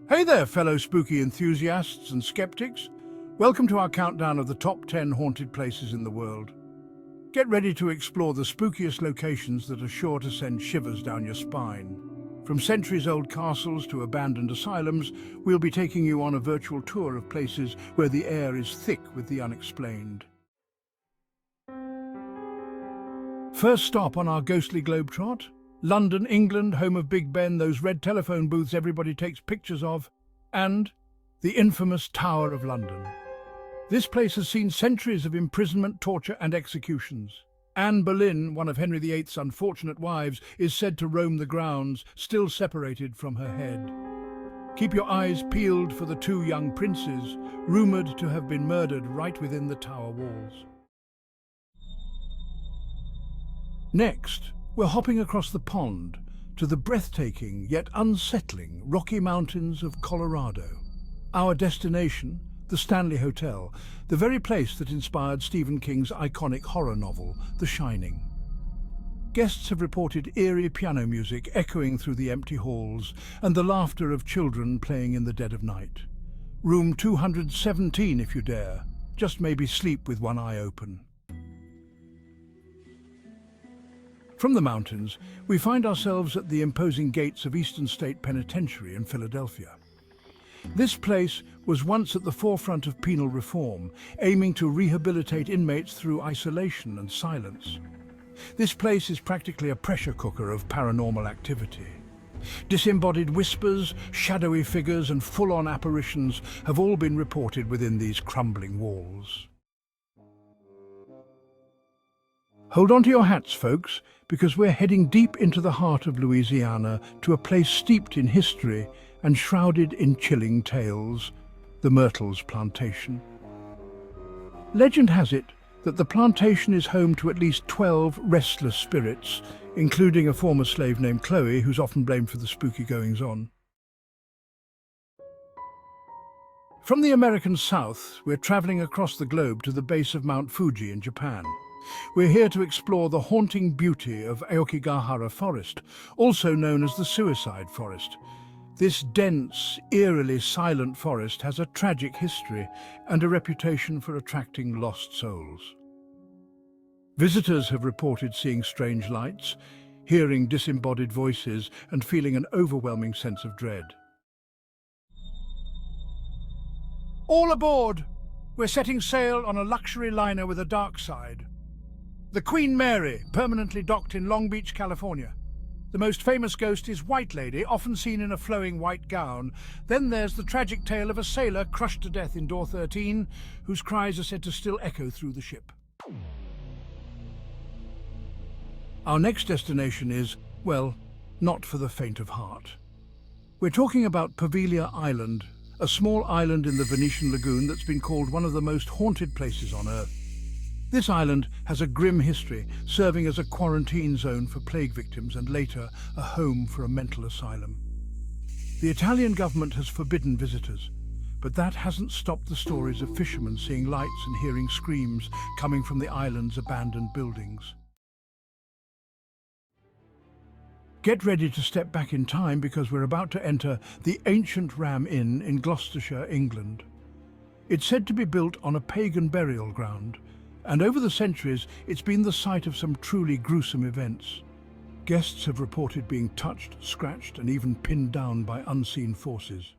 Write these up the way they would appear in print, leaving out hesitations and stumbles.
Hey there, fellow spooky enthusiasts and skeptics. Welcome to our countdown of the top 10 haunted places in the world. Get ready to explore the spookiest locations that are sure to send shivers down your spine. From centuries-old castles to abandoned asylums, we'll be taking you on a virtual tour of places where the air is thick with the unexplained. First stop on our ghostly globetrot, London, England, home of Big Ben, those red telephone booths everybody takes pictures of, and the infamous Tower of London. This place has seen centuries of imprisonment, torture and executions. Anne Boleyn, one of Henry VIII's unfortunate wives, is said to roam the grounds, still separated from her head. Keep your eyes peeled for the two young princes, rumoured to have been murdered right within the tower walls. Next, we're hopping across the pond to the breathtaking yet unsettling Rocky Mountains of Colorado. Our destination, the Stanley Hotel, the very place that inspired Stephen King's iconic horror novel, The Shining. Guests have reported eerie piano music echoing through the empty halls and the laughter of children playing in the dead of night. Room 217 if you dare, just maybe sleep with one eye open. From the mountains, we find ourselves at the imposing gates of Eastern State Penitentiary in Philadelphia. This place was once at the forefront of penal reform, aiming to rehabilitate inmates through isolation and silence. This place is practically a pressure cooker of paranormal activity. Disembodied whispers, shadowy figures and full-on apparitions have all been reported within these crumbling walls. Hold on to your hats, folks, because we're heading deep into the heart of Louisiana to a place steeped in history and shrouded in chilling tales, the Myrtles Plantation. Legend has it that the plantation is home to at least 12 restless spirits, including a former slave named Chloe, who's often blamed for the spooky goings-on. From the American South, we're traveling across the globe to the base of Mount Fuji in Japan. We're here to explore the haunting beauty of Aokigahara Forest, also known as the Suicide Forest. This dense, eerily silent forest has a tragic history and a reputation for attracting lost souls. Visitors have reported seeing strange lights, hearing disembodied voices, and feeling an overwhelming sense of dread. All aboard! We're setting sail on a luxury liner with a dark side. The Queen Mary, permanently docked in Long Beach, California. The most famous ghost is White Lady, often seen in a flowing white gown. Then there's the tragic tale of a sailor crushed to death in Door 13, whose cries are said to still echo through the ship. Our next destination is, well, not for the faint of heart. We're talking about Poveglia Island, a small island in the Venetian lagoon that's been called one of the most haunted places on Earth. This island has a grim history, serving as a quarantine zone for plague victims and later a home for a mental asylum. The Italian government has forbidden visitors, but that hasn't stopped the stories of fishermen seeing lights and hearing screams coming from the island's abandoned buildings. Get ready to step back in time because we're about to enter the ancient Ram Inn in Gloucestershire, England. It's said to be built on a pagan burial ground, and over the centuries, it's been the site of some truly gruesome events. Guests have reported being touched, scratched, and even pinned down by unseen forces.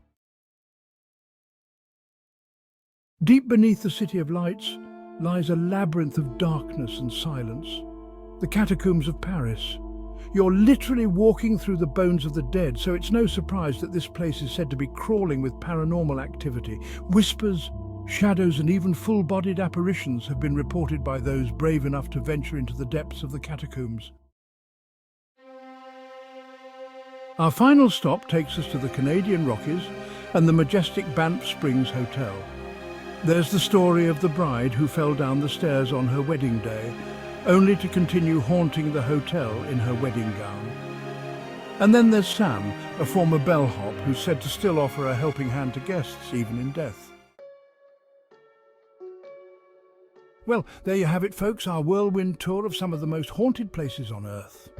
Deep beneath the City of Lights lies a labyrinth of darkness and silence. The catacombs of Paris. You're literally walking through the bones of the dead, so it's no surprise that this place is said to be crawling with paranormal activity. Whispers, shadows and even full-bodied apparitions have been reported by those brave enough to venture into the depths of the catacombs. Our final stop takes us to the Canadian Rockies and the majestic Banff Springs Hotel. There's the story of the bride who fell down the stairs on her wedding day, only to continue haunting the hotel in her wedding gown. And then there's Sam, a former bellhop who's said to still offer a helping hand to guests even in death. Well, there you have it, folks, our whirlwind tour of some of the most haunted places on Earth.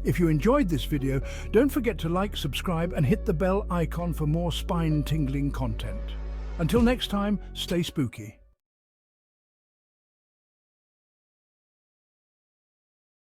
If you enjoyed this video, don't forget to like, subscribe, and hit the bell icon for more spine-tingling content. Until next time, stay spooky.